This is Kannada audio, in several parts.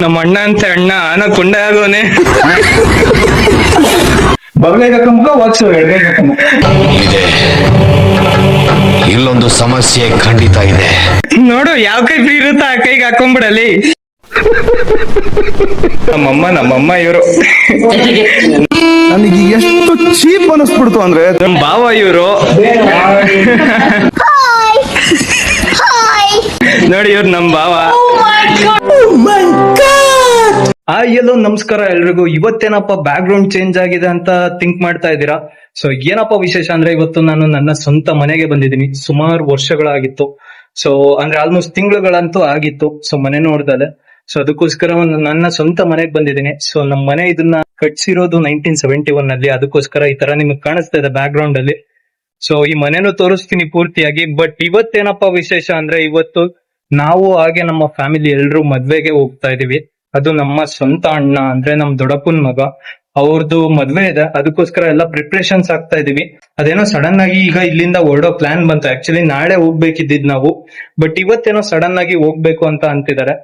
ನಮ್ಮ ಅಣ್ಣ ಅಂತ ಅಣ್ಣ ಆನ ಕೊಂಡ ಆಗೋನೆ ಬಗಲಿಗೆ ಹಾಕಂಬ ವಾಚ್ ಎಡಗೈಗೆ ಹಾಕಂಬ ಇದೆ. ಇಲ್ಲೊಂದು ಸಮಸ್ಯೆ ಖಂಡಿತ ಇದೆ. ನೋಡು ಯಾವ ಕೈ ಫ್ರೀ ಇರುತ್ತ ಆ ಕೈಗೆ ಹಾಕೊಂಡ್ಬಿಡಲಿ. ನಮ್ಮಮ್ಮ ಇವರು ನನಗೆ ಎಷ್ಟು ಚೀಪ್ ಅನಿಸ್ಬಿಡ್ತು ಅಂದ್ರೆ ನಮ್ ಭಾವ ಇವರು. ನೋಡಿ ಇವ್ರು ನಮ್ ಭಾವ. ಎಲ್ಲೋ ನಮಸ್ಕಾರ ಎಲ್ರಿಗೂ. ಇವತ್ತೇನಪ್ಪ ಬ್ಯಾಕ್ ಗ್ರೌಂಡ್ ಚೇಂಜ್ ಆಗಿದೆ ಅಂತ ಥಿಂಕ್ ಮಾಡ್ತಾ ಇದ್ದೀರಾ? ಸೊ ಏನಪ್ಪ ವಿಶೇಷ ಅಂದ್ರೆ ಇವತ್ತು ನಾನು ನನ್ನ ಸ್ವಂತ ಮನೆಗೆ ಬಂದಿದ್ದೀನಿ. ಸುಮಾರು ವರ್ಷಗಳಾಗಿತ್ತು. ಸೊ ಅಂದ್ರೆ ಆಲ್ಮೋಸ್ಟ್ ತಿಂಗಳುಗಳಂತೂ ಆಗಿತ್ತು. ಸೊ ಮನೆ ನೋಡ್ದಲೆ. ಸೊ ಅದಕ್ಕೋಸ್ಕರ ನನ್ನ ಸ್ವಂತ ಮನೆಗೆ ಬಂದಿದ್ದೀನಿ. ಸೊ ನಮ್ಮ ಮನೆ ಇದನ್ನ ಕಟ್ಸಿರೋದು 1971 ನಲ್ಲಿ. ಅದಕ್ಕೋಸ್ಕರ ಈ ತರ ನಿಮ್ಗೆ ಕಾಣಿಸ್ತಾ ಇದೆ ಬ್ಯಾಕ್ ಗ್ರೌಂಡ್ ಅಲ್ಲಿ. ಸೊ ಈ ಮನೆನೂ ತೋರಿಸ್ತೀನಿ ಪೂರ್ತಿಯಾಗಿ. ಬಟ್ ಇವತ್ತೇನಪ್ಪ ವಿಶೇಷ ಅಂದ್ರೆ ಇವತ್ತು ನಾವು ಹಾಗೆ ನಮ್ಮ ಫ್ಯಾಮಿಲಿ ಎಲ್ರು ಮದ್ವೆಗೆ ಹೋಗ್ತಾ ಇದೀವಿ. ಅದು ನಮ್ಮ ಸ್ವಂತ ಅಣ್ಣ ಅಂದ್ರೆ ನಮ್ ದೊಡ್ಡಪ್ಪನ ಮಗ. ಅವ್ರದ್ದು ಮದ್ವೆ ಇದೆ. ಅದಕ್ಕೋಸ್ಕರ ಎಲ್ಲ ಪ್ರಿಪ್ರೇಷನ್ಸ್ ಆಗ್ತಾ ಇದೀವಿ. ಅದೇನೋ ಸಡನ್ ಆಗಿ ಈಗ ಇಲ್ಲಿಂದ ಹೊರಡೋ ಪ್ಲಾನ್ ಬಂತು. ಆಕ್ಚುಲಿ ನಾಳೆ ಹೋಗ್ಬೇಕಿದ್ದಿದ್ ನಾವು. ಬಟ್ ಇವತ್ತೇನೋ ಸಡನ್ ಆಗಿ ಹೋಗ್ಬೇಕು ಅಂತ ಅಂತಿದ್ದಾರೆ.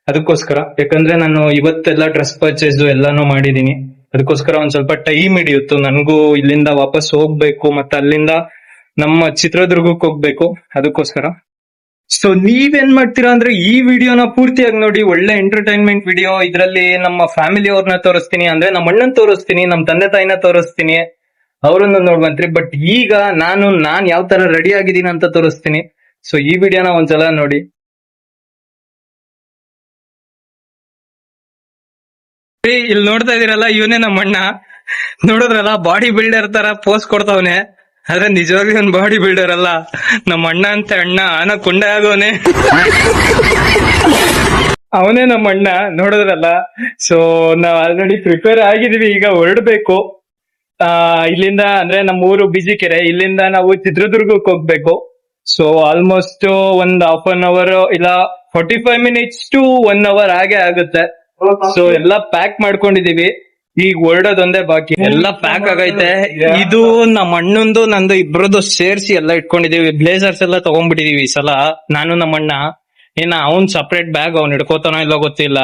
ಅದಕ್ಕೋಸ್ಕರ ಯಾಕಂದ್ರೆ ನಾನು ಇವತ್ತೆಲ್ಲ ಡ್ರೆಸ್ ಪರ್ಚೇಸ್ ಎಲ್ಲಾನು ಮಾಡಿದೀನಿ. ಅದಕ್ಕೋಸ್ಕರ ಒಂದ್ ಸ್ವಲ್ಪ ಟೈಮ್ ಹಿಡಿಯುತ್ತು ನನಗೂ ಇಲ್ಲಿಂದ ವಾಪಸ್ ಹೋಗ್ಬೇಕು. ಮತ್ತೆ ಅಲ್ಲಿಂದ ನಮ್ಮ ಚಿತ್ರದುರ್ಗಕ್ಕೆ ಹೋಗ್ಬೇಕು. ಅದಕ್ಕೋಸ್ಕರ ಸೊ ನೀವೇನ್ ಮಾಡ್ತೀರಾ ಅಂದ್ರೆ ಈ ವಿಡಿಯೋನ ಪೂರ್ತಿಯಾಗಿ ನೋಡಿ. ಒಳ್ಳೆ ಎಂಟರ್ಟೈನ್ಮೆಂಟ್ ವಿಡಿಯೋ. ಇದ್ರಲ್ಲಿ ನಮ್ಮ ಫ್ಯಾಮಿಲಿ ಅವ್ರನ್ನ ತೋರಿಸ್ತೀನಿ, ಅಂದ್ರೆ ನಮ್ಮ ಅಣ್ಣನ್ ತೋರಿಸ್ತೀನಿ, ನಮ್ಮ ತಂದೆ ತಾಯಿನ ತೋರಿಸ್ತೀನಿ, ಅವರನ್ನು ನೋಡ್ಬಂತ್ರಿ. ಬಟ್ ಈಗ ನಾನ್ ಯಾವ ತರ ರೆಡಿ ಆಗಿದ್ದೀನಿ ಅಂತ ತೋರಿಸ್ತೀನಿ. ಸೊ ಈ ವಿಡಿಯೋನ ಒಂದ್ಸಲ ನೋಡಿ. ಇಲ್ಲಿ ನೋಡ್ತಾ ಇದೀರಲ್ಲ, ಇವನೇ ನಮ್ಮ ಅಣ್ಣ. ನೋಡಿದ್ರಲ್ಲ, ಬಾಡಿ ಬಿಲ್ಡರ್ ತರ ಪೋಸ್ ಕೊಡ್ತಾವನೆ. ಆದ್ರೆ ನಿಜವಾಗ್ಲೂ ಒಂದ್ ಬಾಡಿ ಬಿಲ್ಡರ್ ಅಲ್ಲ. ನಮ್ಮ ಅಣ್ಣ ಅಂತ ಅಣ್ಣ ಆನ ಕೊಂಡ ಆಗೋನೆ. ಅವನೇ ನಮ್ಮ ಅಣ್ಣ, ನೋಡಿದ್ರಲ್ಲ. ಸೊ ನಾವ್ ಆಲ್ರೆಡಿ ಪ್ರಿಪೇರ್ ಆಗಿದೀವಿ. ಈಗ ಹೊರಡ್ಬೇಕು ಇಲ್ಲಿಂದ. ಅಂದ್ರೆ ನಮ್ಮ ಊರು ಬಿಜಿಕೆರೆ. ಇಲ್ಲಿಂದ ನಾವು ಚಿತ್ರದುರ್ಗಕ್ಕೆ ಹೋಗ್ಬೇಕು. ಸೊ ಆಲ್ಮೋಸ್ಟ್ ಒಂದ್ ಹಾಫ್ ಅನ್ ಅವರ್ ಇಲ್ಲ 45 ಮಿನಿಟ್ಸ್ ಟು 1 ಅವರ್ ಹಾಗೆ ಆಗುತ್ತೆ. ಸೊ ಎಲ್ಲಾ ಪ್ಯಾಕ್ ಮಾಡ್ಕೊಂಡಿದೀವಿ. ಈಗ ಹೊರಡೋದೊಂದೇ ಬಾಕಿ. ಎಲ್ಲ ಪ್ಯಾಕ್ ಆಗೈತೆ. ಇದು ನಮ್ಮ ಅಣ್ಣಂದು ನಂದು ಇಬ್ರದ್ದು ಸೇರ್ಸಿ ಎಲ್ಲ ಇಟ್ಕೊಂಡಿದೀವಿ. ಬ್ಲೇಸರ್ಸ್ ಎಲ್ಲ ತಗೊಂಡ್ಬಿಟ್ಟಿದೀವಿ ಈ ಸಲ ನಾನು ನಮ್ಮ ಅಣ್ಣ. ಇನ್ನ ಅವನ್ ಸಪ್ರೇಟ್ ಬ್ಯಾಗ್ ಅವ್ನ್ ಹಿಡ್ಕೋತಾನೋ ಇಲ್ಲೋ ಗೊತ್ತಿಲ್ಲ.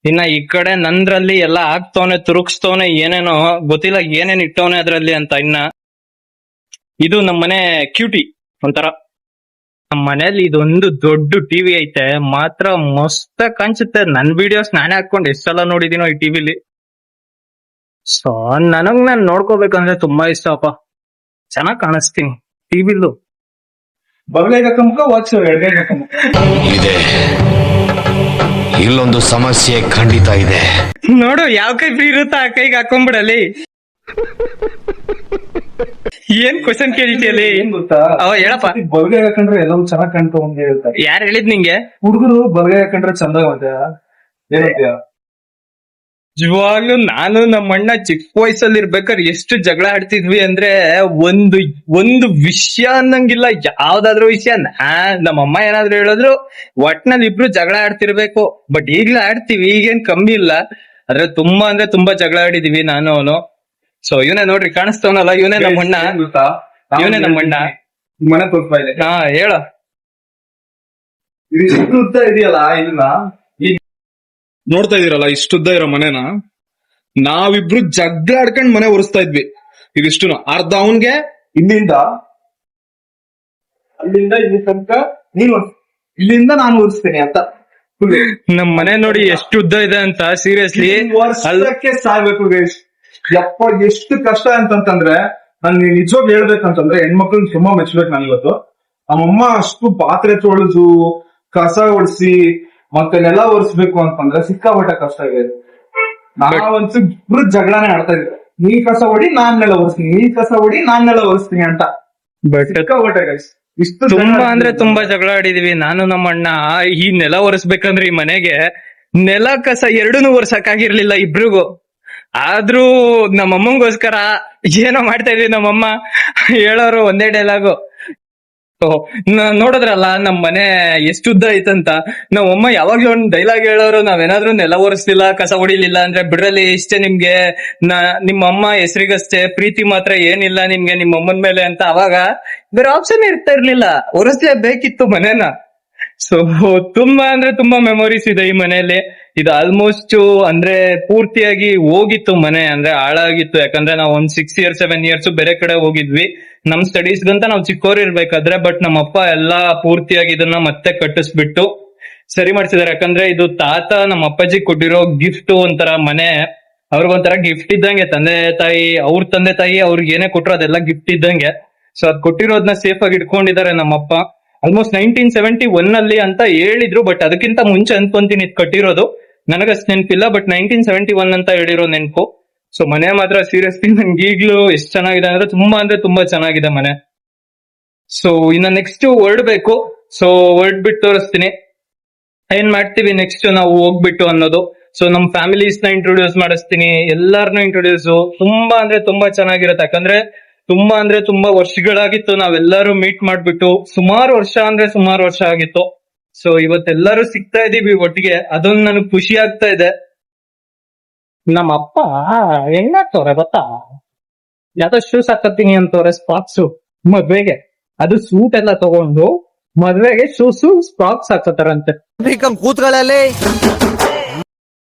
ಇನ್ನ ಈ ಕಡೆ ನಂದ್ರಲ್ಲಿ ಎಲ್ಲ ಹಾಕ್ತವನೆ, ತುರುಕ್ಸ್ತವನೆ, ಏನೇನೋ ಗೊತ್ತಿಲ್ಲ ಏನೇನ್ ಇಟ್ಟವನೆ ಅದ್ರಲ್ಲಿ ಅಂತ. ಇನ್ನ ಇದು ನಮ್ಮ ಮನೆ ಕ್ಯೂಟಿ ಒಂಥರ. ನಮ್ಮ ಮನೇಲಿ ಇದೊಂದು ದೊಡ್ಡ ಟಿವಿ ಐತೆ. ಮಾತ್ರ ಮಸ್ತ್ ಕಾಣಿಸುತ್ತೆ. ನನ್ ವಿಡಿಯೋಸ್ ನಾನೇ ಹಾಕೊಂಡು ಎಷ್ಟ್ ಸಲ ನೋಡಿದೀನೋ ಈ ಟಿವಿಲಿ. ಸೊ ನಾನ್ ನೋಡ್ಕೋಬೇಕಂದ್ರೆ ತುಂಬಾ ಇಷ್ಟ ಅಪ್ಪ. ಚೆನ್ನಾಗ್ ಕಾಣಿಸ್ತೀನಿ ಟಿವಿಲು. ಬಗಲಿಗೆ ಹಾಕಂಬ ವಾಚ್ ಎಡಗೈಗೆ ಹಾಕಂಬ ಇದೆ. ಇಲ್ಲೊಂದು ಸಮಸ್ಯೆ ಖಂಡಿತ ಇದೆ. ನೋಡು ಯಾವ ಕೈ ಫ್ರೀ ಇರುತ್ತ ಆ ಕೈಗೆ ಹಾಕೊಂಡ್ಬಿಡಲಿ. ಏನ್ ಕ್ವಶನ್ ಕೇಳ್ತಿಯಲ್ಲಿ? ಏನ್ ಗೊತ್ತಾ, ಹೇಳಪ್ಪ. ಬಗಲಿಗೆ ಹಾಕೊಂಡ್ರೆ ಎಲ್ಲ ಚೆನ್ನಾಗ್ ಕಾಣ್ತಾ ಅಂತ ಹೇಳ್ತಾರೆ. ಯಾರು ಹೇಳಿದ್ ನಿಂಗೆ? ಹುಡುಗರು ಬಗಲಿಗೆ ಹಾಕೊಂಡ್ರೆ ಚಂದ ಮತ್ತೆ ಏನಂತೀಯ? ನಿಜವಾಗ್ಲೂ ನಾನು ನಮ್ಮ ಅಣ್ಣ ಚಿಕ್ಕ ವಯಸ್ಸಲ್ಲಿ ಇರ್ಬೇಕಾದ್ರೆ ಎಷ್ಟು ಜಗಳ ಆಡ್ತಿದ್ವಿ ಅಂದ್ರೆ ಒಂದು ವಿಷಯ ಅನ್ನಂಗಿಲ್ಲ. ಯಾವ್ದಾದ್ರು ವಿಷಯ ನಮ್ಮಮ್ಮ ಏನಾದ್ರು ಹೇಳಿದ್ರು ಒಟ್ನಲ್ಲಿ ಇಬ್ರು ಜಗಳ ಆಡ್ತಿರ್ಬೇಕು. ಬಟ್ ಈಗ್ಲೂ ಆಡ್ತೀವಿ, ಈಗೇನ್ ಕಮ್ಮಿ ಇಲ್ಲ. ಆದ್ರೆ ತುಂಬಾ ಜಗಳ ಆಡಿದೀವಿ ನಾನು ಅವನು. ಸೊ ಇವನೇ ನೋಡ್ರಿ, ಕಾಣಿಸ್ತವನಲ್ಲ, ಇವನೇ ನಮ್ಮ ಅಣ್ಣ. ಗೊತ್ತಾ, ಇವನೇ ನಮ್ಮ ಅಣ್ಣ. ಮನೆ ತೋರ್ಸ್ತಾ ಇದೆ. ಹಾ ಹೇಳ. ಇದು ಎಷ್ಟು ಉದ್ದ ಇದೆಯಲ್ಲ, ಇದನ್ನ ನೋಡ್ತಾ ಇದೀರಲ್ಲ, ಇಷ್ಟುದ್ದ ಇರೋ ಮನೆನ ನಾವಿಬ್ರು ಜಗ್ಲ ಆಡ್ಕೊಂಡ್ ಮನೆ ಒರೆಸ್ತಾ ಇದ್ವಿ. ಇದಿಷ್ಟು ಅರ್ಧ ಅವನ್ಗೆ, ಇಲ್ಲಿಂದ ಅಲ್ಲಿಂದ ಇಲ್ಲಿ ತನಕ ನೀನು, ಇಲ್ಲಿಂದ ನಾನು ಒರೆಸ್ತೇನೆ ಅಂತ. ನಮ್ ಮನೆ ನೋಡಿ ಎಷ್ಟು ಉದ್ದ ಇದೆ ಅಂತ. ಸೀರಿಯಸ್ಲಿ ವರ್ಷಕ್ಕೆ ಸಾಯ್ಬೇಕು ಗೈಸ್. ಯಪ್ಪ ಎಷ್ಟು ಕಷ್ಟ ಅಂತಂದ್ರೆ, ನಾನು ನಿಜವಾಗ್ ಹೇಳ್ಬೇಕಂತಂದ್ರೆ ಹೆಣ್ಮಕ್ಳು ತುಂಬಾ ಮೆಚ್ಬೇಕು ನಾನು ಇವತ್ತು. ನಮ್ಮಮ್ಮ ಅಷ್ಟು ಪಾತ್ರೆ ತೊಳೆದು ಕಸ ಒಡ್ಸಿ ಮತ್ತೆ ನೆಲ ಒರೆಸ್ಬೇಕು ಅಂತಂದ್ರೆ ಸಿಕ್ಕಾಪಟ್ಟೆ ಕಷ್ಟ ಇದೆ. ನಾವಂತೂ ಇಬ್ರು ಜಗಳನೇ ಆಡ್ತಾ ಇದ್ವಿ. ನೀ ಕಸ ಹೊಡಿ, ನಾನ್ ನೆಲ ಒರೆಸ್ತೀನಿ, ನೀ ಕಸ ಹೊಡಿ, ನಾನ್ ನೆಲ ಒರೆಸ್ತೀನಿ ಅಂತ. ಬಟ್ ಸಿಕ್ಕಾಪಟ್ಟೆ ಗೈಸ್. ಇಷ್ಟು ತುಂಬಾ ಅಂದ್ರೆ ತುಂಬಾ ಜಗಳ ಆಡಿದೀವಿ ನಾನು ನಮ್ಮ ಅಣ್ಣ. ಈ ನೆಲ ಒರೆಸ್ಬೇಕಂದ್ರೆ ಈ ಮನೆಗೆ ನೆಲ ಕಸ ಎರಡನ್ನೂ ಒರ್ಸಕ್ಕಾಗಿರ್ಲಿಲ್ಲ ಇಬ್ರಿಗೂ. ಆದ್ರೂ ನಮ್ಮಮ್ಮಂಗೋಸ್ಕರ ಏನೋ ಮಾಡ್ತಾ ಇದ್ವಿ. ನಮ್ಮಮ್ಮ ಹೇಳೋರು ಒಂದೇ ಡೈಲಾಗು, ನೋಡಿದ್ರಲ್ಲ ನಮ್ ಮನೆ ಎಷ್ಟು ಉದ್ದ ಐತಂತ. ನಮ್ಮಮ್ಮ ಯಾವಾಗ್ಲೂ ಒಂದ್ ಡೈಲಾಗ್ ಹೇಳೋರು, ನಾವೇನಾದ್ರೂ ನೆಲ ಒರೆಸ್ಲಿಲ್ಲ, ಕಸ ಹೊಡಿಲಿಲ್ಲ ಅಂದ್ರೆ ಬಿಡ್ರಲ್ಲಿ ಇಷ್ಟೇ ನಿಮ್ಗೆ, ನಿಮ್ಮಮ್ಮ ಹೆಸರಿಗಷ್ಟೇ, ಪ್ರೀತಿ ಮಾತ್ರ ಏನಿಲ್ಲ ನಿಮ್ಗೆ ನಿಮ್ಮಮ್ಮನ ಮೇಲೆ ಅಂತ. ಅವಾಗ ಬೇರೆ ಆಪ್ಷನ್ ಇರ್ತಾ ಇರ್ಲಿಲ್ಲ, ಒರೆಸ್ಲೇಬೇಕಿತ್ತು ಮನೆನ. ಸೊ ತುಂಬಾ ಅಂದ್ರೆ ತುಂಬಾ ಮೆಮೊರೀಸ್ ಇದೆ ಈ ಮನೆಯಲ್ಲಿ. ಇದು ಆಲ್ಮೋಸ್ಟ್ ಅಂದ್ರೆ ಪೂರ್ತಿಯಾಗಿ ಹೋಗಿತ್ತು ಮನೆ, ಅಂದ್ರೆ ಹಾಳಾಗಿತ್ತು. ಯಾಕಂದ್ರೆ ನಾವು ಒಂದ್ 6 years 7 years ಬೇರೆ ಕಡೆ ಹೋಗಿದ್ವಿ ನಮ್ ಸ್ಟಡೀಸ್ಗಂತ ನಾವು ಚಿಕ್ಕವ್ರು ಇರ್ಬೇಕಾದ್ರೆ. ಬಟ್ ನಮ್ಮ ಅಪ್ಪ ಎಲ್ಲಾ ಪೂರ್ತಿಯಾಗಿ ಇದನ್ನ ಮತ್ತೆ ಕಟ್ಟಿಸ್ಬಿಟ್ಟು ಸರಿ ಮಾಡ್ಸಿದಾರೆ. ಯಾಕಂದ್ರೆ ಇದು ತಾತ ನಮ್ಮ ಅಪ್ಪಾಜಿ ಕೊಟ್ಟಿರೋ ಗಿಫ್ಟ್, ಒಂಥರ ಮನೆ ಅವ್ರಿಗೊಂಥರ ಗಿಫ್ಟ್ ಇದ್ದಂಗೆ. ತಂದೆ ತಾಯಿ ಅವ್ರ ತಂದೆ ತಾಯಿ ಅವ್ರಿಗೆ ಏನೇ ಕೊಟ್ರು ಅದೆಲ್ಲ ಗಿಫ್ಟ್ ಇದ್ದಂಗೆ. ಸೊ ಅದ್ ಕೊಟ್ಟಿರೋದನ್ನ ಸೇಫ್ ಆಗಿ ಇಟ್ಕೊಂಡಿದ್ದಾರೆ ನಮ್ಮಪ್ಪ. ಆಲ್ಮೋಸ್ಟ್ 1971 ಅಲ್ಲಿ ಅಂತ ಹೇಳಿದ್ರು, ಬಟ್ ಅದಕ್ಕಿಂತ ಮುಂಚೆ ಅನ್ಕೊಂತೀನಿ ಇದ್ ಕಟ್ಟಿರೋದು. ನನಗಷ್ಟು ನೆನಪಿಲ್ಲ, ಬಟ್ 1971 ಅಂತ ಹೇಳಿರೋ ನೆನಪು. ಸೊ ಮನೆ ಮಾತ್ರ ಸೀರಿಯಸ್ಲಿ ನನ್ಗೆ ಈಗ್ಲೂ ಎಷ್ಟ್ ಚೆನ್ನಾಗಿದೆ ಅಂದ್ರೆ ತುಂಬಾ ಚೆನ್ನಾಗಿದೆ ಮನೆ. ಸೊ ಇನ್ನ ನೆಕ್ಸ್ಟ್ ಹೊರಡ್ಬೇಕು. ಸೊ ಹೊರಡ್ಬಿಟ್ಟು ತೋರಿಸ್ತೀನಿ ಏನ್ ಮಾಡ್ತೀವಿ ನೆಕ್ಸ್ಟ್ ನಾವು ಹೋಗ್ಬಿಟ್ಟು ಅನ್ನೋದು. ಸೊ ನಮ್ ಫ್ಯಾಮಿಲೀಸ್ ನ ಇಂಟ್ರೊಡ್ಯೂಸ್ ಮಾಡಿಸ್ತೀನಿ, ಎಲ್ಲಾರನ್ನೂ ಇಂಟ್ರೊಡ್ಯೂಸ್. ತುಂಬಾ ಅಂದ್ರೆ ತುಂಬಾ ಚೆನ್ನಾಗಿರುತ್ತೆ. ಯಾಕಂದ್ರೆ ತುಂಬಾ ವರ್ಷಗಳಾಗಿತ್ತು ನಾವೆಲ್ಲರೂ ಮೀಟ್ ಮಾಡ್ಬಿಟ್ಟು. ಸುಮಾರು ವರ್ಷ ಆಗಿತ್ತು. ಸೊ ಇವತ್ತೆಲ್ಲರೂ ಸಿಗ್ತಾ ಇದೀವಿ ಒಟ್ಟಿಗೆ, ಅದೊಂದು ನನಗೆ ಖುಷಿ ಆಗ್ತಾ ಇದೆ. ನಮ್ಮ ಅಪ್ಪ ಹೆಂಗಾಗ್ತವ್ರೆ ಗೊತ್ತಾ, ಯಾವ್ದೋ ಶೂಸ್ ಹಾಕತ್ತೀನಿ ಅಂತವ್ರೆ, ಸ್ಪಾಕ್ಸ್ ಮದ್ವೆಗೆ. ಅದು ಸೂಟ್ ಎಲ್ಲ ತಗೊಂಡು ಮದ್ವೆಗೆ ಶೂಸು ಸ್ಪಾಕ್ಸ್ ಹಾಕತ್ತಾರಂತೆ. ಕೂತ್ಗಳಲ್ಲಿ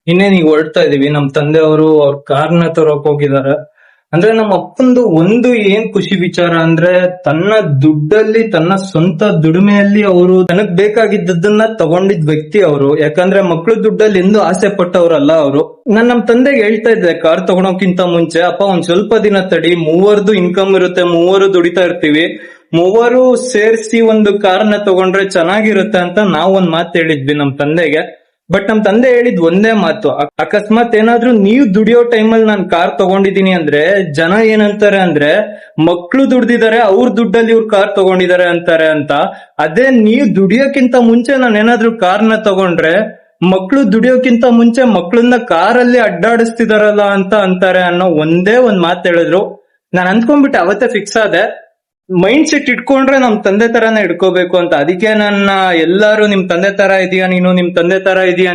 ಇನ್ನೇನ್ ಈಗ ಹೊರಡ್ತಾ ಇದೀವಿ. ನಮ್ ತಂದೆಯವರು ಅವ್ರ ಕಾರ್ನ ತರೋಕ್ ಹೋಗಿದ್ದಾರೆ. ಅಂದ್ರೆ ನಮ್ಮ ಅಪ್ಪಂದು ಒಂದು ಏನ್ ಖುಷಿ ವಿಚಾರ ಅಂದ್ರೆ, ತನ್ನ ದುಡ್ಡಲ್ಲಿ ತನ್ನ ಸ್ವಂತ ದುಡಿಮೆಯಲ್ಲಿ ಅವರು ತನಗ್ ಬೇಕಾಗಿದ್ದನ್ನ ತಗೊಂಡಿದ್ ವ್ಯಕ್ತಿ ಅವರು. ಯಾಕಂದ್ರೆ ಮಕ್ಳು ದುಡ್ಡಲ್ಲಿ ಎಂದು ಆಸೆ ಪಟ್ಟವ್ರಲ್ಲ ಅವರು. ನಾನ್ ನಮ್ ತಂದೆಗೆ ಹೇಳ್ತಾ ಇದ್ದೆ ಕಾರ್ ತಗೊಳೋಕ್ಕಿಂತ ಮುಂಚೆ, ಅಪ್ಪ ಒಂದ್ ಸ್ವಲ್ಪ ದಿನ ತಡಿ, ಮೂವರ್ದು ಇನ್ಕಮ್ ಇರುತ್ತೆ, ಮೂವರು ದುಡಿತಾ ಇರ್ತೀವಿ, ಮೂವರು ಸೇರ್ಸಿ ಒಂದು ಕಾರ್ನ ತಗೊಂಡ್ರೆ ಚೆನ್ನಾಗಿರುತ್ತೆ ಅಂತ ನಾವ್ ಒಂದ್ ಮಾತು ಹೇಳಿದ್ವಿ ನಮ್ ತಂದೆಗೆ. ಬಟ್ ನಮ್ ತಂದೆ ಹೇಳಿದ್ ಒಂದೇ ಮಾತು, ಅಕಸ್ಮಾತ್ ಏನಾದ್ರೂ ನೀವ್ ದುಡಿಯೋ ಟೈಮಲ್ಲಿ ನಾನ್ ಕಾರ್ ತಗೊಂಡಿದೀನಿ ಅಂದ್ರೆ ಜನ ಏನಂತಾರೆ ಅಂದ್ರೆ, ಮಕ್ಳು ದುಡ್ದಿದ್ದಾರೆ, ಅವ್ರ ದುಡ್ಡಲ್ಲಿ ಇವ್ರು ಕಾರ್ ತಗೊಂಡಿದ್ದಾರೆ ಅಂತಾರೆ ಅಂತ. ಅದೇ ನೀವ್ ದುಡಿಯೋಕ್ಕಿಂತ ಮುಂಚೆ ನಾನು ಏನಾದ್ರೂ ಕಾರ್ನ ತಗೊಂಡ್ರೆ, ಮಕ್ಳು ದುಡಿಯೋಕ್ಕಿಂತ ಮುಂಚೆ ಮಕ್ಳನ್ನ ಕಾರಲ್ಲಿ ಅಡ್ಡಾಡಿಸ್ತಿದಾರಲ್ಲ ಅಂತ ಅಂತಾರೆ ಅನ್ನೋ ಒಂದೇ ಒಂದ್ ಮಾತು ಹೇಳಿದ್ರು. ನಾನ್ ಅಂದ್ಕೊಂಡ್ಬಿಟ್ಟೆ, ಅವತ್ತೇ ಫಿಕ್ಸ್ ಆದೆ, ಮೈಂಡ್ ಸೆಟ್ ಇಟ್ಕೊಂಡ್ರೆ ನಮ್ ತಂದೆ ತರಾನೇ ಇಟ್ಕೋಬೇಕು ಅಂತ. ಅದಕ್ಕೆ ನನ್ನ ಎಲ್ಲಾರು ನಿಮ್ ತಂದೆ ತರ ಇದೀಯಾ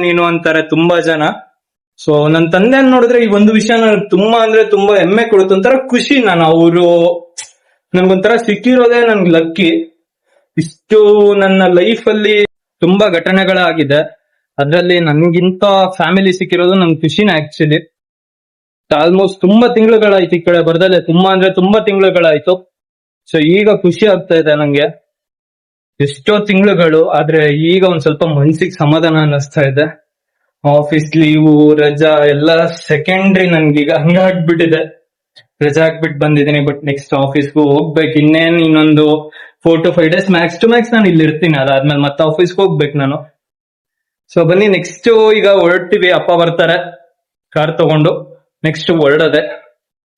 ನೀನು ಅಂತಾರೆ ತುಂಬಾ ಜನ. ಸೊ ನನ್ ತಂದೆ ನೋಡಿದ್ರೆ ಈ ಒಂದು ವಿಷಯ ನನಗೆ ತುಂಬಾ ಹೆಮ್ಮೆ ಕೊಡುತ್ತೆ, ಒಂಥರ ಖುಷಿ. ನನ್ಗೊಂಥರ ಸಿಕ್ಕಿರೋದೇ ನನ್ಗೆ ಲಕ್ಕಿ. ಇಷ್ಟು ನನ್ನ ಲೈಫ್ ಅಲ್ಲಿ ತುಂಬಾ ಘಟನೆಗಳಾಗಿದೆ, ಅದ್ರಲ್ಲಿ ನನ್ಗಿಂತ ಫ್ಯಾಮಿಲಿ ಸಿಕ್ಕಿರೋದು ನನ್ ಖುಷಿನ ಆಕ್ಚುಲಿ. ಆಲ್ಮೋಸ್ಟ್ ತುಂಬಾ ತಿಂಗಳುಗಳಾಯ್ತು ಈ ಕಡೆ ಬರ್ದಲ್ಲೇ, ತುಂಬಾ ತಿಂಗಳುಗಳಾಯ್ತು. ಸೊ ಈಗ ಖುಷಿ ಆಗ್ತಾ ಇದೆ ನಂಗೆ, ಎಷ್ಟೋ ತಿಂಗಳುಗಳು. ಆದ್ರೆ ಈಗ ಒಂದ್ ಸ್ವಲ್ಪ ಮನ್ಸಿಗೆ ಸಮಾಧಾನ ಅನ್ನಿಸ್ತಾ ಇದೆ. ಆಫೀಸ್ ಲೀವು ರಜಾ ಎಲ್ಲ ಸೆಕೆಂಡ್ರಿ ನನ್ಗೀಗ ಹಂಗಾಗ್ಬಿಟ್ಟಿದೆ. ರಜಾ ಹಾಕ್ಬಿಟ್ಟು ಬಂದಿದ್ದೀನಿ, ಬಟ್ ನೆಕ್ಸ್ಟ್ ಆಫೀಸ್ಗೂ ಹೋಗ್ಬೇಕು. ಇನ್ನೊಂದು 4 to 5 days max to max ನಾನು ಇಲ್ಲಿ ಇರ್ತೀನಿ. ಅದಾದ್ಮೇಲೆ ಮತ್ತೆ ಆಫೀಸ್ಗೆ ಹೋಗ್ಬೇಕು ನಾನು. ಸೊ ಬನ್ನಿ ನೆಕ್ಸ್ಟ್ ಈಗ ಹೊರಡ್ತೀವಿ. ಅಪ್ಪ ಬರ್ತಾರೆ ಕಾರ್ ತಗೊಂಡು, ನೆಕ್ಸ್ಟ್ ಹೊರಡದೆ.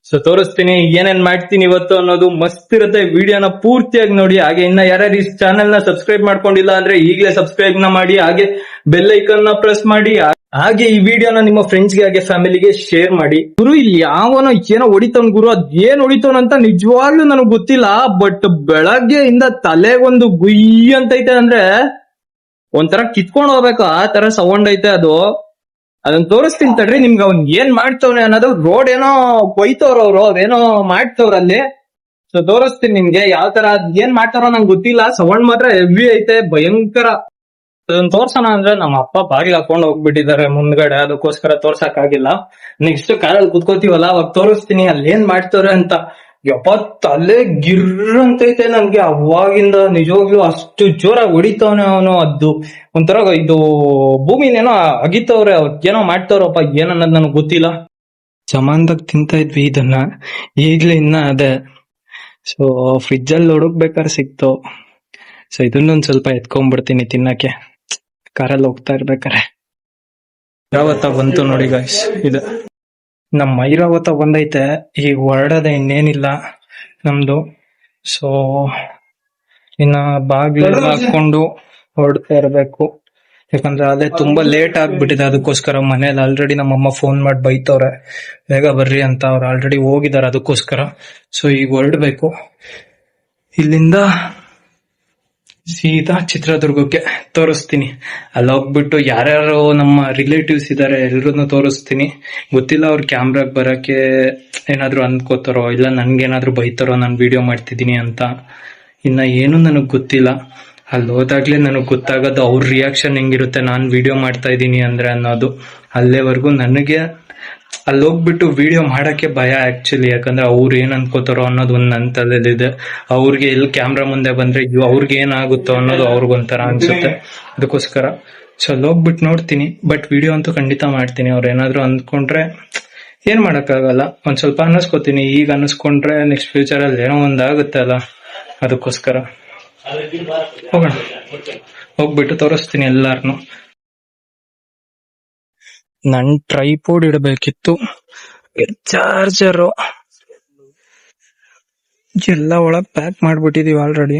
ಸೊ ತೋರಿಸ್ತೀನಿ ಏನೇನ್ ಮಾಡ್ತೀನಿ ಇವತ್ತು ಅನ್ನೋದು. ಮಸ್ತ್ ಇರುತ್ತೆ, ವಿಡಿಯೋನ ಪೂರ್ತಿಯಾಗಿ ನೋಡಿ. ಹಾಗೆ ಇನ್ನ ಯಾರ್ಯಾರು ಈ ಚಾನೆಲ್ ನ ಸಬ್ಸ್ಕ್ರೈಬ್ ಮಾಡ್ಕೊಂಡಿಲ್ಲ ಅಂದ್ರೆ ಈಗಲೇ ಸಬ್ಸ್ಕ್ರೈಬ್ ನ ಮಾಡಿ, ಹಾಗೆ ಬೆಲ್ ಐಕನ್ ನ ಪ್ರೆಸ್ ಮಾಡಿ, ಹಾಗೆ ಈ ವಿಡಿಯೋನ ನಿಮ್ಮ ಫ್ರೆಂಡ್ಸ್ ಗೆ ಹಾಗೆ ಫ್ಯಾಮಿಲಿಗೆ ಶೇರ್ ಮಾಡಿ. ಗುರು ಇಲ್ಲಿ ಯಾವನೋ ಏನೋ ಹೊಡಿತವನ್ ಗುರು, ಅದ್ ಏನ್ ಹೊಡಿತವನಂತ ನಿಜವಾಗ್ಲೂ ನನಗ್ ಗೊತ್ತಿಲ್ಲ. ಬಟ್ ಬೆಳಗ್ಗೆಯಿಂದ ತಲೆಗೊಂದು ಗುಯ್ ಅಂತೈತೆ, ಅಂದ್ರೆ ಒಂಥರ ಕಿತ್ಕೊಂಡ್ ಹೋಗ್ಬೇಕು ಆ ತರ ಸೌಂಡ್ ಐತೆ ಅದು. ಅದನ್ನ ತೋರಿಸ್ತೀನಿ ತಡ್ರಿ ನಿಮ್ಗೆ. ಅವ್ನ್ ಏನ್ ಮಾಡ್ತವ್ನೆ ಅನ್ನೋದು. ರೋಡ್ ಏನೋ ಕೊಯ್ತವ್ರ ಅವ್ರು, ಅದೇನೋ ಮಾಡ್ತವ್ರ ಅಲ್ಲಿ. ಸೊ ತೋರಿಸ್ತೀನಿ ನಿಮ್ಗೆ ಯಾವ ತರ ಏನ್ ಮಾಡ್ತಾರೋ ನಂಗೆ ಗೊತ್ತಿಲ್ಲ. ಸೌಂಡ್ ಮಾತ್ರ ಹೆವಿ ಐತೆ, ಭಯಂಕರ. ಅದನ್ನ ತೋರ್ಸೋಣ ಅಂದ್ರೆ ನಮ್ಮ ಅಪ್ಪ ಬಾಗಿಲು ಹಾಕೊಂಡ್ ಹೋಗ್ಬಿಟ್ಟಿದ್ದಾರೆ ಮುಂದ್ಗಡೆ, ಅದಕ್ಕೋಸ್ಕರ ತೋರ್ಸಕ್ ಆಗಿಲ್ಲ. ನೆಕ್ಸ್ಟ್ ಕಾರಲ್ಲಿ ಕುತ್ಕೋತೀವಲ್ಲ ಅವಾಗ ತೋರಿಸ್ತೀನಿ ಅಲ್ಲಿ ಏನ್ ಮಾಡ್ತವ್ರೆ ಅಂತ. ಯಪ್ಪ ತಲೆ ಗಿರ್ರ್ ಅಂತೈತೆ ನನ್ಗೆ ಅವಾಗಿಂದ. ನಿಜವಾಗ್ಲೂ ಅಷ್ಟು ಜೋರಾಗಿ ಹೊಡಿತವನೆ ಅವನು. ಅದು ಒಂಥರ ಇದು ಭೂಮಿನೇನೋ ಅಗಿತವ್ರೆ, ಏನೋ ಮಾಡ್ತವ್ರಪ್ಪ, ಏನನ್ನೋದು ನನಗೆ ಗೊತ್ತಿಲ್ಲ. ಚಮಾನ್ದಾಗ ತಿಂತಾ ಇದ್ವಿ ಇದನ್ನ, ಈಗ್ಲೇ ಇನ್ನ ಅದೇ. ಸೊ ಫ್ರಿಜ್ ಅಲ್ಲಿ ಹುಡುಕ್ಬೇಕಾದ್ರೆ ಸಿಕ್ತು. ಸೊ ಇದನ್ನೊಂದ್ ಸ್ವಲ್ಪ ಎತ್ಕೊಂಡ್ಬಿಡ್ತೀನಿ ತಿನ್ನಕ್ಕೆ, ಕಾರಲ್ಲಿ ಹೋಗ್ತಾ ಇರ್ಬೇಕಾರೆ. ಐರಾವತ ಬಂತು ನೋಡಿ ಗಾಯ್ಸ್, ಇದು ನಮ್ಮ ಐರಾವತ ಬಂದೈತೆ. ಈಗ ಹೊರಡದೆ ಇನ್ನೇನಿಲ್ಲ ನಮ್ದು. ಸೊ ಇನ್ನ ಬಾಗ್ಲೆಲ್ಲ ಹಾಕೊಂಡು ಹೊರಡ್ತಾ ಇರ್ಬೇಕು. ಯಾಕಂದ್ರೆ ಅದೇ ತುಂಬಾ ಲೇಟ್ ಆಗ್ಬಿಟ್ಟಿದೆ, ಅದಕ್ಕೋಸ್ಕರ. ಮನೇಲಿ ಆಲ್ರೆಡಿ ನಮ್ಮಮ್ಮ ಫೋನ್ ಮಾಡಿ ಬೈತವ್ರೆ ಬೇಗ ಬರ್ರಿ ಅಂತ. ಅವ್ರು ಆಲ್ರೆಡಿ ಹೋಗಿದ್ದಾರೆ ಅದಕ್ಕೋಸ್ಕರ. ಸೊ ಈಗ ಹೊರಡ್ಬೇಕು ಇಲ್ಲಿಂದ ಸೀದಾ ಚಿತ್ರದುರ್ಗಕ್ಕೆ. ತೋರಿಸ್ತೀನಿ ಅಲ್ಲಿ ಹೋಗ್ಬಿಟ್ಟು ಯಾರ್ಯಾರು ನಮ್ಮ ರಿಲೇಟಿವ್ಸ್ ಇದಾರೆ ಎಲ್ರನ್ನೂ ತೋರಿಸ್ತೀನಿ. ಗೊತ್ತಿಲ್ಲ ಅವ್ರ ಕ್ಯಾಮ್ರಾಗ್ ಬರಕ್ಕೆ ಏನಾದ್ರು ಅನ್ಕೋತಾರೋ, ಇಲ್ಲ ನನ್ಗೇನಾದ್ರು ಬೈತಾರೋ ನಾನು ವಿಡಿಯೋ ಮಾಡ್ತಿದ್ದೀನಿ ಅಂತ. ಇನ್ನ ಏನು ನನಗ್ ಗೊತ್ತಿಲ್ಲ. ಅಲ್ಲಿ ಹೋದಾಗ್ಲೇ ನನಗೆ ಗೊತ್ತಾಗೋದು ಅವ್ರ ರಿಯಾಕ್ಷನ್ ಹೆಂಗಿರುತ್ತೆ ನಾನ್ ವಿಡಿಯೋ ಮಾಡ್ತಾ ಇದ್ದೀನಿ ಅಂದ್ರೆ ಅನ್ನೋದು. ಅಲ್ಲೇವರೆಗೂ ನನಗೆ ಅಲ್ಲಿ ಹೋಗ್ಬಿಟ್ಟು ವಿಡಿಯೋ ಮಾಡಕ್ಕೆ ಭಯ ಆಕ್ಚುಲಿ. ಯಾಕಂದ್ರೆ ಅವ್ರು ಏನ್ ಅನ್ಕೋತಾರೋ ಅನ್ನೋದು ಒಂದ್ ನನ್ನ ತಲೆಯಲ್ಲಿದೆ. ಅವ್ರಿಗೆ ಎಲ್ಲಿ ಕ್ಯಾಮ್ರಾ ಮುಂದೆ ಬಂದ್ರೆ ಅವ್ರಿಗೆ ಏನಾಗುತ್ತೋ ಅನ್ನೋದು ಅವ್ರಿಗೊಂಥರ ಅನ್ಸುತ್ತೆ. ಅದಕ್ಕೋಸ್ಕರ ಸೊ ಅಲ್ಲಿ ಹೋಗ್ಬಿಟ್ಟು ನೋಡ್ತೀನಿ. ಬಟ್ ವಿಡಿಯೋ ಅಂತೂ ಖಂಡಿತ ಮಾಡ್ತೀನಿ. ಅವ್ರು ಏನಾದ್ರು ಅಂದ್ಕೊಂಡ್ರೆ ಏನ್ ಮಾಡಕ್ಕಾಗಲ್ಲ. ಒಂದ್ ಸ್ವಲ್ಪ ಅನ್ನಿಸ್ಕೋತೀನಿ. ಈಗ ಅನ್ನಿಸ್ಕೊಂಡ್ರೆ ನೆಕ್ಸ್ಟ್ ಫ್ಯೂಚರ್ ಅಲ್ಲಿ ಏನೋ ಒಂದಾಗುತ್ತೆ ಅಲ್ಲ, ಅದಕ್ಕೋಸ್ಕರ ಹೋಗೋಣ. ಹೋಗ್ಬಿಟ್ಟು ತೋರಿಸ್ತೀನಿ ಎಲ್ಲಾರ್ನು. ನನ್ ಟ್ರೈಪೋಡ್ ಇಡಬೇಕಿತ್ತು, ಚಾರ್ಜರು ಎಲ್ಲ ಒಳಗ್ ಪ್ಯಾಕ್ ಮಾಡ್ಬಿಟ್ಟಿದೀವಿ ಆಲ್ರೆಡಿ.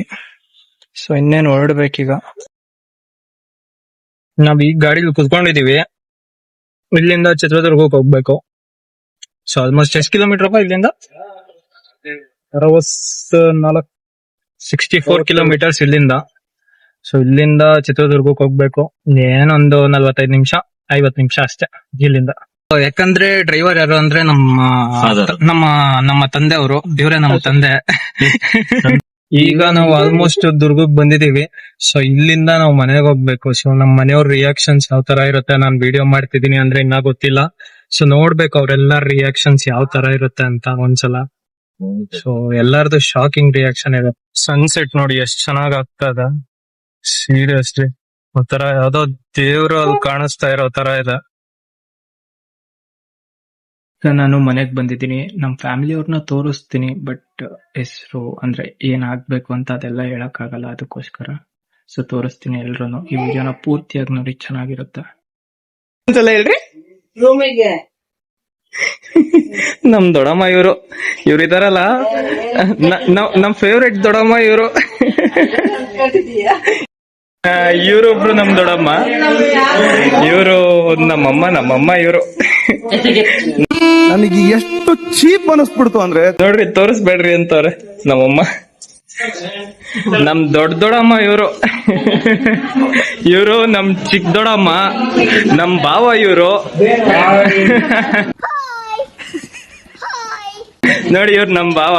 ಸೊ ಇನ್ನೇನು ಹೊರಡ್ಬೇಕೀಗ. ನಾವ್ ಈಗ ಗಾಡಿಲಿ ಕುತ್ಕೊಂಡಿದೀವಿ. ಇಲ್ಲಿಂದ ಚಿತ್ರದುರ್ಗಕ್ಕೆ ಹೋಗ್ಬೇಕು. ಸೊ ಆಲ್ಮೋಸ್ಟ್ ಎಷ್ಟು ಕಿಲೋಮೀಟರ್ ಅಪ್ಪ ಇಲ್ಲಿಂದ? 64 ಕಿಲೋಮೀಟರ್ಸ್ ಇಲ್ಲಿಂದ. ಸೊ ಇಲ್ಲಿಂದ ಚಿತ್ರದುರ್ಗಕ್ಕೆ ಹೋಗ್ಬೇಕು. ಏನೊಂದು 45 ನಿಮಿಷ 50 ನಿಮಿಷ ಅಷ್ಟೇ ಇಲ್ಲಿಂದ. ಯಾಕಂದ್ರೆ ಡ್ರೈವರ್ ಯಾರು ಅಂದ್ರೆ ನಮ್ಮ ತಂದೆ ಅವರು. ಇವರೇ ನಮ್ಮ ತಂದೆ. ಈಗ ನಾವು ಆಲ್ಮೋಸ್ಟ್ ದುರ್ಗಕ್ಕೆ ಬಂದಿದೀವಿ. ಸೊ ಇಲ್ಲಿಂದ ನಾವು ಮನೆಗೆ ಹೋಗ್ಬೇಕು. ಸೊ ನಮ್ಮ ಮನೆಯವ್ರ ರಿಯಾಕ್ಷನ್ಸ್ ಯಾವ ತರ ಇರುತ್ತೆ, ನಾನ್ ವಿಡಿಯೋ ಮಾಡ್ತಿದೀನಿ ಅಂದ್ರೆ ಇನ್ನ ಗೊತ್ತಿಲ್ಲ. ಸೊ ನೋಡ್ಬೇಕು ಅವ್ರೆಲ್ಲರ ರಿಯಾಕ್ಷನ್ಸ್ ಯಾವ ತರ ಇರುತ್ತೆ ಅಂತ ಒಂದ್ಸಲ. ಸೊ ಎಲ್ಲಾರ್ದು ಶಾಕಿಂಗ್ ರಿಯಾಕ್ಷನ್ ಇದೆ. ಸನ್ಸೆಟ್ ನೋಡಿ ಎಷ್ಟ್ ಚೆನ್ನಾಗ್ ಆಗ್ತದ, ಸೀರಿಯಸ್ಲಿ ಒಂಥರ ಯಾವ್ದೋ ದೇವ್ರು ಅಲ್ಲಿ ಕಾಣಿಸ್ತಾ ಇರೋ ತರ ಇದೆ. ನಾನು ಮನೆಗ್ ಬಂದಿದ್ದೀನಿ. ನಮ್ ಫ್ಯಾಮಿಲಿ ಅವ್ರನ್ನ ತೋರಿಸ್ತೀನಿ. ಬಟ್ ಹೆಸರು ಅಂದ್ರೆ ಏನ್ ಆಗ್ಬೇಕು ಅಂತ ಅದೆಲ್ಲ ಹೇಳಕ್ ಆಗಲ್ಲ. ಅದಕ್ಕೋಸ್ಕರ ಸೊ ತೋರಿಸ್ತೀನಿ ಎಲ್ರು. ಈ ವಿಡಿಯೋನ ಪೂರ್ತಿಯಾಗಿ ನೋಡಿ, ಚೆನ್ನಾಗಿರುತ್ತೆ. ಒಂದ್ಸಲ ಹೇಳ್ರಿ. ರೂಮಿಗೆ ನಮ್ ದೊಡ್ಡಮ್ಮ ಇವ್ರು ಇದಾರಲ್ಲ, ನಮ್ ಫೇವ್ರೆಟ್ ದೊಡ್ಡಮ್ಮ ಇವ್ರು. ಇವ್ರೊಬ್ರು ನಮ್ ದೊಡ್ಡಮ್ಮ, ಇವ್ರು ನಮ್ಮಮ್ಮ ಇವ್ರು. ನನಗೆ ಎಷ್ಟು ಚೀಪ್ ಅನಿಸ್ಬಿಡ್ತು ಅಂದ್ರೆ ನೋಡ್ರಿ, ತೋರಿಸ್ಬೇಡ್ರಿ ಅಂತವ್ರೆ ನಮ್ಮಮ್ಮ. ನಮ್ ದೊಡ್ಡಮ್ಮ ಇವ್ರು. ಇವ್ರು ನಮ್ ಚಿಕ್ಕ ದೊಡ್ಡಮ್ಮ, ನಮ್ ಭಾವ ಇವ್ರು. ನೋಡಿ ಇವ್ರು ನಮ್ ಭಾವ,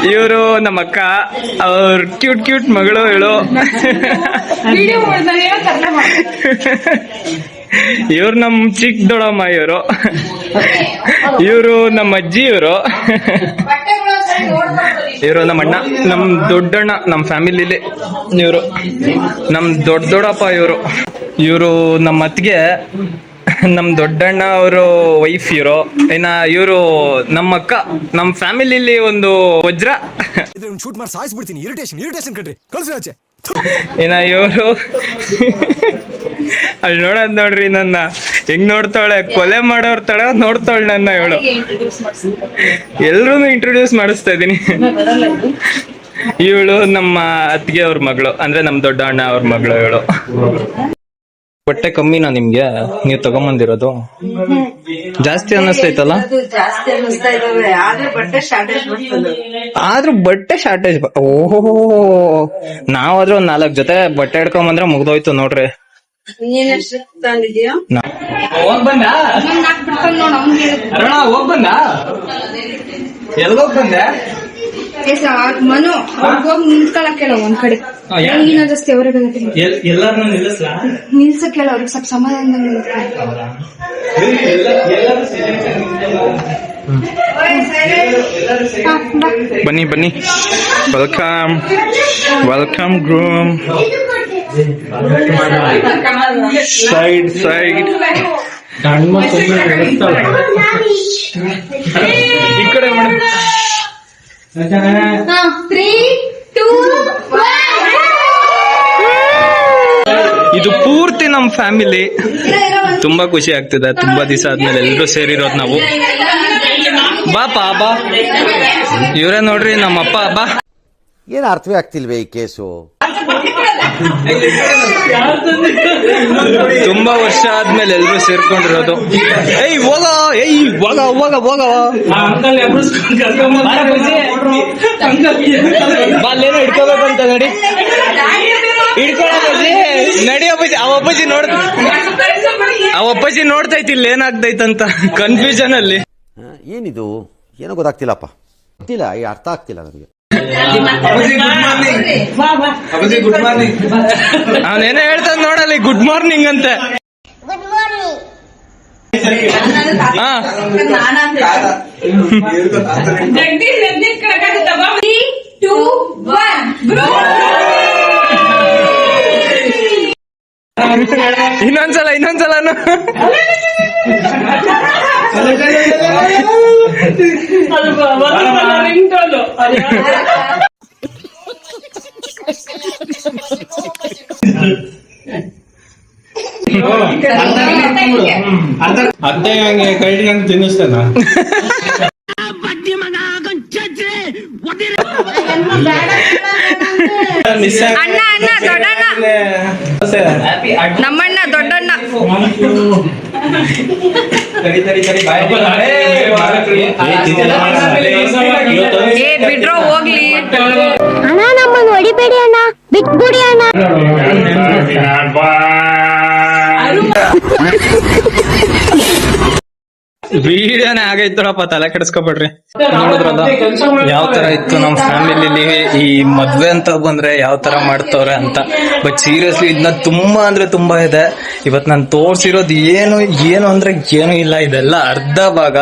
ಇವರು ನಮ್ಮ ಅಕ್ಕ, ಅವ್ರ ಕ್ಯೂಟ್ ಮಗಳು ಇವಳು. ಇವ್ರು ನಮ್ ಚಿಕ್ಕ ದೊಡ್ಡಮ್ಮ ಇವರು. ಇವರು ನಮ್ಮ ಅಜ್ಜಿ ಇವರು. ಇವರು ನಮ್ಮ ಅಣ್ಣ, ನಮ್ ದೊಡ್ಡಣ್ಣ ನಮ್ ಫ್ಯಾಮಿಲಿಲಿ. ಇವರು ನಮ್ ದೊಡ್ಡಪ್ಪ ಇವರು. ಇವರು ನಮ್ಮ ಅತ್ತಿಗೆ, ನಮ್ ದೊಡ್ಡಣ್ಣ ಅವರು ವೈಫ್ ಇವರು. ಇನ್ನ ಇವರು ನಮ್ಮ ಅಕ್ಕ, ನಮ್ ಫ್ಯಾಮಿಲಿಲಿ ಒಂದು ವಜ್ರ. ಶೂಟ್ ಮಾಡಿ ಸಾಯಿಸ್ಬಿಡ್ತೀನಿ. ಇರಿಟೇಷನ್ ಕಣ್ರಿ, ಕಳ್ಸಿ ಆಚೆ. ಇನ್ನ ಇವರು ಅಲ್ಲಿ ನೋಡೋದ್ ನೋಡ್ರಿ, ನನ್ನ ಹೆಂಗ್ ನೋಡ್ತಾಳೆ, ಕೊಲೆ ಮಾಡೋರ್ ತರ ನೋಡ್ತಾಳೆ ನನ್ನ ಇವಳು. ಎಲ್ರೂ ಇಂಟ್ರೊಡ್ಯೂಸ್ ಮಾಡಿಸ್ತಾ ಇದೀನಿ. ಇವಳು ನಮ್ಮ ಅತ್ತಿಗೆ ಅವ್ರ ಮಗಳು, ಅಂದ್ರೆ ನಮ್ ದೊಡ್ಡ ಅಣ್ಣ ಅವ್ರ ಮಗಳು ಇವಳು. ಬಟ್ಟೆ ಕಮ್ಮಿನಾ ನಿಮ್ಗೆ ನೀವ್ ತಗೊಂಬಂದಿರೋದು? ಜಾಸ್ತಿ ಅನ್ನಿಸ್ತೈತಲ್ಲ? ಜಾಸ್ತಿ ಅನ್ನಿಸ್ತಾ ಇದಾವೆ, ಆದ್ರೂ ಬಟ್ಟೆ ಶಾರ್ಟೇಜ್. ಓಹೋ, ನಾವಾದ್ರೂ ಒಂದ್ 4 ಜೊತೆ ಬಟ್ಟೆ ಹಿಡ್ಕೊಂಬಂದ್ರೆ ಮುಗ್ದೋಯ್ತು ನೋಡ್ರಿ. ನೀನ್ ಎಷ್ಟು ತಂದಿದ್ಯಾ? ಹೋಗ್ ಬಂದ ಎಲ್ಗೋಗ್ ಬಂದೆ? ಮನು ಹೋಗಿ ನಿಂತ್ಕೊಳಕ್ಕೆಲ್ಲ ಒಂದ್ ಕಡೆ ಏನ ಜಾಸ್ತಿ ಅವ್ರಿಗೆ ಎಲ್ಲಾರನ್ನೂ ನಿಲ್ಲಿಸ್ಲಾ? ನಿಲ್ಸಕ್ಕೆಲ್ಲ ಅವ್ರಿಗೆ ಸ್ವಲ್ಪ ಸಮಾಧಾನ. ಬನ್ನಿ ವೆಲ್ಕಮ್ ಗ್ರೂಮ್. ಸೈಡ್ ಈ ಕಡೆ ಮಾಡಿ. 3, 2, 1. ಇದು ಪೂರ್ತಿ ನಮ್ ಫ್ಯಾಮಿಲಿ. ತುಂಬಾ ಖುಷಿ ಆಗ್ತಿದೆ. ತುಂಬಾ ದಿವಸ ಆದ್ಮೇಲೆ ಎಲ್ರು ಸೇರಿರೋದು ನಾವು. ಬಾ ಇವ್ರೇ ನೋಡ್ರಿ ನಮ್ಮಪ್ಪ. ಬಾ. ಏನು ಅರ್ಥವೇ ಆಗ್ತಿಲ್ವೇ ಈ ಕೇಸು? ತುಂಬಾ ವರ್ಷ ಆದ್ಮೇಲೆ ಎಲ್ರು ಸೇರ್ಕೊಂಡಿರೋದು. ಅಲ್ಲೇನೋ ಹಿಡ್ಕೋಬೇಕಂತ ನಡಿ, ಹಿಡ್ಕೊಳ್ಳಿ ನಡಿ. ಅಪ್ಪಾಜಿ ನೋಡ್ತೈತಿ ಇಲ್ಲಿ ಏನಾಗ್ತೈತಂತ ಕನ್ಫ್ಯೂಷನ್ ಅಲ್ಲಿ. ಏನಿದು ಏನೋ ಗೊತ್ತಾಗ್ತಿಲ್ಲಪ್ಪ, ಗೊತ್ತಿಲ್ಲ, ಅರ್ಥ ಆಗ್ತಿಲ್ಲ ನನಗೆ. ಅಪ್ಪಾಜಿ ಗುಡ್ ಮಾರ್ನಿಂಗ್. ಅವನೇನೇ ಹೇಳ್ತಾನೆ ನೋಡಲ್ಲಿ, ಗುಡ್ ಮಾರ್ನಿಂಗ್ ಅಂತೆ. ಹಾ ಇನ್ನೊಂದ್ಸಲನು ಅತ್ತೆ ಹಂಗೆ ಕೈಟಿ ನಂಗೆ ತಿನ್ನಿಸ್ತೇನ. ಅಣ್ಣ ಅಣ್ಣ ದೊಡ್ಡಣ್ಣ, ನಮ್ಮಣ್ಣ ದೊಡ್ಡಣ್ಣ. ಏ ಬಿಡ್ರೋ ಹೋಗ್ಲಿ. ಅಣ್ಣ ನಮ್ಮನ್ನು ಹೊಡಿಬೇಡಿ ಅಣ್ಣ, ಬಿಟ್ಬಿಡಿ ಅಣ್ಣ. ವಿಡಿಯೋನೇ ಆಗೈತರಪ್ಪ, ತಲೆ ಕೆಡಿಸ್ಕೊಬೇಡ್ರಿ. ನೋಡಿದ್ರಲ್ಲ ಯಾವ ತರ ಇತ್ತು ನಮ್ ಫ್ಯಾಮಿಲಿಲಿ ಈ ಮದ್ವೆ ಅಂತ ಬಂದ್ರೆ ಯಾವ ತರ ಮಾಡ್ತವ್ರೆ ಅಂತ. ಬಟ್ ಸೀರಿಯಸ್ಲಿ ಇದನ್ನ ತುಂಬಾ ಅಂದ್ರೆ ತುಂಬಾ ಇದೆ. ಇವತ್ ನಾನು ತೋರ್ಸಿರೋದು ಏನು ಅಂದ್ರೆ ಏನು ಇಲ್ಲ, ಇದೆಲ್ಲ ಅರ್ಧ ಭಾಗ.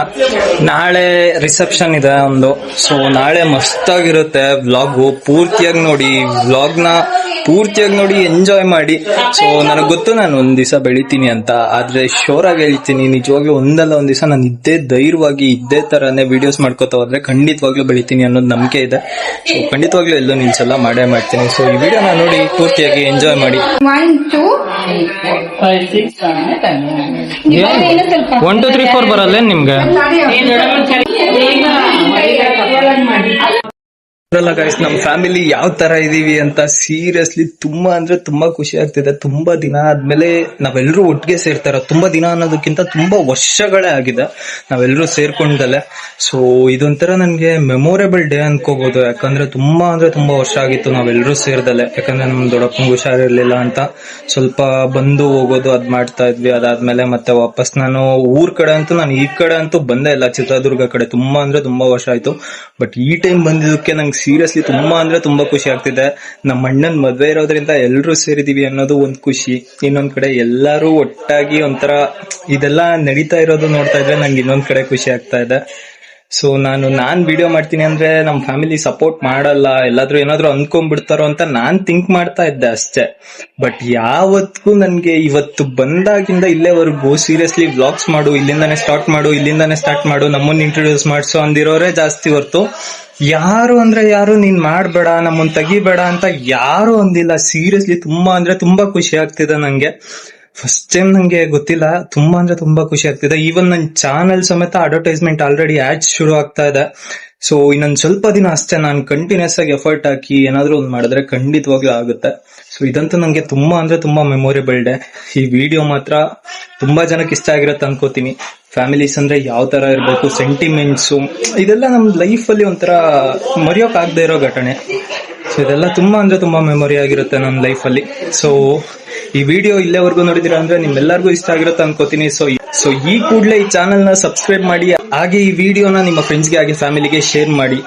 ನಾಳೆ ರಿಸೆಪ್ಷನ್ ಇದೆ ಒಂದು, ಸೊ ನಾಳೆ ಮಸ್ತಾಗಿರುತ್ತೆ. ವ್ಲಾಗು ಪೂರ್ತಿಯಾಗಿ ನೋಡಿ, ವ್ಲಾಗ್ನ ಪೂರ್ತಿಯಾಗಿ ನೋಡಿ, ಎಂಜಾಯ್ ಮಾಡಿ. ಸೊ ನನಗ್ ಗೊತ್ತು ನಾನು ಒಂದ್ ದಿವಸ ಬೆಳಿತೀನಿ ಅಂತ, ಆದ್ರೆ ಶೋರ್ ಆಗಿ ಹೇಳ್ತೀನಿ, ನಿಜವಾಗ್ಲೂ ಒಂದಲ್ಲ ಒಂದ್ ದಿವಸ ನಾನು ಇದ್ದೇ ಧೈರ್ಯವಾಗಿ ಇದ್ದೇ ತರಾನೇ ವಿಡಿಯೋಸ್ ಮಾಡ್ಕೋತಾ ಹೋದ್ರೆ ಖಂಡಿತವಾಗ್ಲೂ ಬೆಳಿತೀನಿ ಅನ್ನೋದು ನಂಬಿಕೆ ಇದೆ. ಸೊ ಖಂಡಿತವಾಗ್ಲೂ ಎಲ್ಲೋ ನಿಲ್ಸಲ್ಲ, ಮಾಡೇ ಮಾಡ್ತೀನಿ. ಸೊ ಈ ವಿಡಿಯೋನ ನೋಡಿ ಪೂರ್ತಿಯಾಗಿ ಎಂಜಾಯ್ ಮಾಡಿ. 1 2 1 2 3 4 ಬರಲ್ಲ ನಿಮ್ಗೆ? ಗೈಸ್ ನಮ್ ಫ್ಯಾಮಿಲಿ ಯಾವ ತರ ಇದೀವಿ ಅಂತ ಸೀರಿಯಸ್ಲಿ ತುಂಬಾ ಅಂದ್ರೆ ತುಂಬಾ ಖುಷಿ ಆಗ್ತಿದೆ. ತುಂಬಾ ದಿನ ಆದ್ಮೇಲೆ ನಾವೆಲ್ಲರೂ ಒಟ್ಟಿಗೆ ಸೇರ್ತಾರ. ತುಂಬಾ ದಿನ ಅನ್ನೋದಕ್ಕಿಂತ ತುಂಬಾ ವರ್ಷಗಳೇ ಆಗಿದೆ ನಾವೆಲ್ಲರೂ ಸೇರ್ಕೊಂಡಲೆ. ಸೊ ಇದೊಂಥರ ನನ್ಗೆ ಮೆಮೊರೇಬಲ್ ಡೇ ಅನ್ಕೋಬಹುದು, ಯಾಕಂದ್ರೆ ತುಂಬಾ ವರ್ಷ ಆಗಿತ್ತು ನಾವೆಲ್ಲರೂ ಸೇರ್ದಲೆ. ಯಾಕಂದ್ರೆ ನಮ್ ದೊಡ್ಡಪ್ಪಂಗೆ ಹುಷಾರಿರ್ಲಿಲ್ಲ ಅಂತ ಸ್ವಲ್ಪ ಬಂದು ಹೋಗೋದು ಅದ್ ಮಾಡ್ತಾ ಇದ್ವಿ. ಅದಾದ್ಮೇಲೆ ಮತ್ತೆ ವಾಪಸ್ ನಾನು ಊರ್ ಕಡೆ ಅಂತೂ, ನಾನು ಈ ಕಡೆ ಅಂತೂ ಬಂದೇ ಇಲ್ಲ, ಚಿತ್ರದುರ್ಗ ಕಡೆ ತುಂಬಾ ಅಂದ್ರೆ ತುಂಬಾ ವರ್ಷ ಆಯ್ತು. ಬಟ್ ಈ ಟೈಮ್ ಬಂದಿದ್ದಕ್ಕೆ ನಂಗೆ ಸೀರಿಯಸ್ಲಿ ತುಂಬಾ ಅಂದ್ರೆ ತುಂಬಾ ಖುಷಿ ಆಗ್ತಿದೆ. ನಮ್ಮ ಅಣ್ಣನ್ ಮದ್ವೆ ಇರೋದ್ರಿಂದ ಎಲ್ರೂ ಸೇರಿದೀವಿ ಅನ್ನೋದು ಒಂದ್ ಖುಷಿ. ಇನ್ನೊಂದ್ ಕಡೆ ಎಲ್ಲಾರು ಒಟ್ಟಾಗಿ ಒಂಥರ ಇದೆಲ್ಲ ನಡೀತಾ ಇರೋದು ನೋಡ್ತಾ ಇದ್ರೆ ನಂಗೆ ಇನ್ನೊಂದ್ ಕಡೆ ಖುಷಿ ಆಗ್ತಾ ಇದೆ. ಸೊ ನಾನ್ ವಿಡಿಯೋ ಮಾಡ್ತೀನಿ ಅಂದ್ರೆ ನಮ್ ಫ್ಯಾಮಿಲಿ ಸಪೋರ್ಟ್ ಮಾಡಲ್ಲ, ಎಲ್ಲಾದ್ರೂ ಏನಾದ್ರು ಅಂದ್ಕೊಂಡ್ಬಿಡ್ತಾರೋ ಅಂತ ನಾನ್ ಥಿಂಕ್ ಮಾಡ್ತಾ ಇದ್ದೆ ಅಷ್ಟೇ. ಬಟ್ ಯಾವತ್ತಿಗೂ ನನ್ಗೆ ಇವತ್ತು ಬಂದಾಗಿಂದ ಇಲ್ಲೇವರೆಗೂ ಸೀರಿಯಸ್ಲಿ ವ್ಲಾಗ್ಸ್ ಮಾಡು, ಇಲ್ಲಿಂದಾನೇ ಸ್ಟಾರ್ಟ್ ಮಾಡು, ನಮ್ಮನ್ನ ಇಂಟ್ರೊಡ್ಯೂಸ್ ಮಾಡ್ಸೋ ಅಂದಿರೋರೇ ಜಾಸ್ತಿ ಹೊರ್ತು ಯಾರು ಅಂದ್ರೆ ಯಾರು ನೀನ್ ಮಾಡ್ಬೇಡ, ನಮ್ಮನ್ ತೆಗಿಬೇಡ ಅಂತ ಯಾರು ಅಂದಿಲ್ಲ. ಸೀರಿಯಸ್ಲಿ ತುಂಬಾ ಅಂದ್ರೆ ತುಂಬಾ ಖುಷಿ ಆಗ್ತಿದೆ ನಂಗೆ. ಫಸ್ಟ್ ಟೈಮ್ ನಂಗೆ ಗೊತ್ತಿಲ್ಲ, ತುಂಬಾ ಅಂದ್ರೆ ತುಂಬಾ ಖುಷಿ ಆಗ್ತಿದೆ. ಈವನ್ ನನ್ ಚಾನೆಲ್ ಸಮೇತ ಅಡ್ವರ್ಟೈಸ್ಮೆಂಟ್ ಆಲ್ರೆಡಿ ಆಡ್ಸ್ ಶುರು ಆಗ್ತಾ ಇದೆ. ಸೊ ಇನ್ನೊಂದ್ ಸ್ವಲ್ಪ ದಿನ ಅಷ್ಟೇ, ನಾನು ಕಂಟಿನ್ಯೂಸ್ ಆಗಿ ಎಫರ್ಟ್ ಹಾಕಿ ಏನಾದ್ರೂ ಒಂದ್ ಮಾಡಿದ್ರೆ ಖಂಡಿತವಾಗ್ಲೂ ಆಗುತ್ತೆ. ಸೊ ಇದಂತೂ ನಂಗೆ ತುಂಬಾ ಅಂದ್ರೆ ತುಂಬಾ ಮೆಮೊರೇಬಲ್ ಡೇ. ಈ ವಿಡಿಯೋ ಮಾತ್ರ ತುಂಬಾ ಜನಕ್ಕೆ ಇಷ್ಟ ಆಗಿರತ್ತೆ ಅನ್ಕೋತೀನಿ. ಫ್ಯಾಮಿಲೀಸ್ ಅಂದ್ರೆ ಯಾವ ತರ ಇರ್ಬೇಕು, ಸೆಂಟಿಮೆಂಟ್ಸ್, ಇದೆಲ್ಲ ನಮ್ ಲೈಫ್ ಅಲ್ಲಿ ಒಂಥರ ಮರೆಯೋಕ್ ಆಗದೆ ಇರೋ ಘಟನೆ. ಸೊ ಇದೆಲ್ಲ ತುಂಬಾ ಅಂದ್ರೆ ತುಂಬಾ ಮೆಮೊರಿ ಆಗಿರುತ್ತೆ ನನ್ನ ಲೈಫ್ ಅಲ್ಲಿ. ಸೊ ಈ ವಿಡಿಯೋ ಇಲ್ಲೇವರೆಗೂ ನೋಡಿದಿರಾ ಅಂದ್ರೆ ನಿಮ್ಮೆಲ್ಲರಿಗೂ ಇಷ್ಟ ಆಗಿರುತ್ತೆ ಅನ್ಕೋತೀನಿ. ಸೊ ಈ ಕೂಡಲೇ ಈ ಚಾನೆಲ್ ನ ಸಬ್ಸ್ಕ್ರೈಬ್ ಮಾಡಿ, ಹಾಗೆ ಈ ವಿಡಿಯೋನ ನಿಮ್ಮ ಫ್ರೆಂಡ್ಸ್ಗೆ ಹಾಗೆ ಫ್ಯಾಮಿಲಿಗೆ ಶೇರ್ ಮಾಡಿ.